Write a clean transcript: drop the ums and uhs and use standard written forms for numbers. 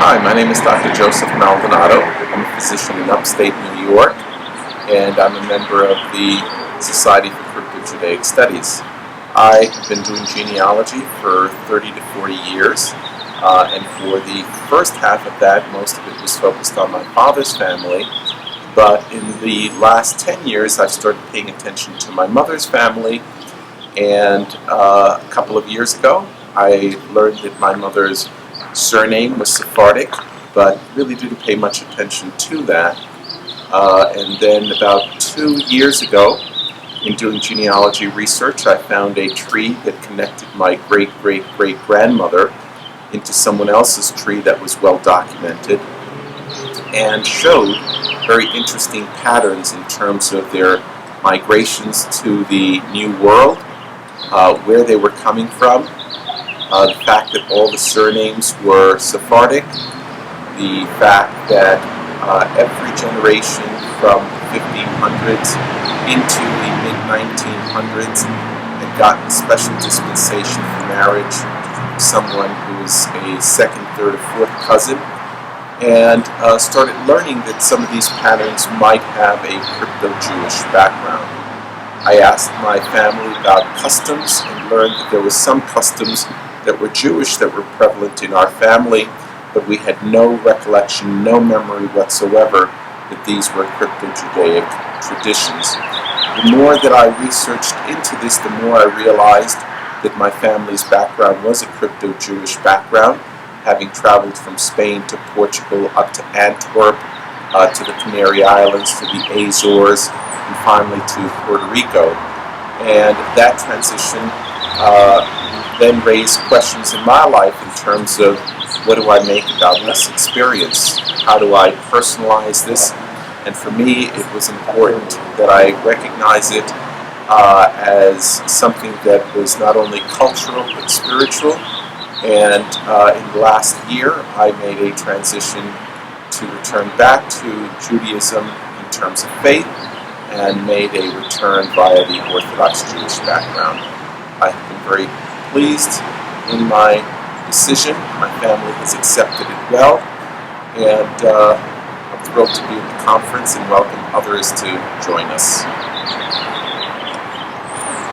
Hi, my name is Dr. Joseph Maldonado. I'm a physician in upstate New York, and I'm a member of the Society for Crypto-Judaic Studies. I have been doing genealogy for 30 to 40 years, and for the first half of that, most of it was focused on my father's family, but in the last 10 years, I've started paying attention to my mother's family, and a couple of years ago, I learned that my mother's surname was Sephardic, but really didn't pay much attention to that. And then about 2 years ago, in doing genealogy research, I found a tree that connected my great-great-great-grandmother into someone else's tree that was well documented and showed very interesting patterns in terms of their migrations to the New World, where they were coming from, the fact that all the surnames were Sephardic, the fact that every generation from the 1500s into the mid-1900s had gotten special dispensation for marriage to someone who was a second, third, or fourth cousin, and started learning that some of these patterns might have a crypto-Jewish background. I asked my family about customs and learned that there were some customs that were Jewish that were prevalent in our family, but we had no recollection, no memory whatsoever that these were crypto-Judaic traditions. The more that I researched into this, the more I realized that my family's background was a crypto-Jewish background, having traveled from Spain to Portugal up to Antwerp, to the Canary Islands, to the Azores, and finally to Puerto Rico. And that transition then raised questions in my life in terms of what do I make about this experience? How do I personalize this? And for me, it was important that I recognize it as something that was not only cultural but spiritual. And in the last year, I made a transition to return back to Judaism in terms of faith and made a return via the Orthodox Jewish background. I have been very pleased in my decision. My family has accepted it well, and I'm thrilled to be at the conference and welcome others to join us.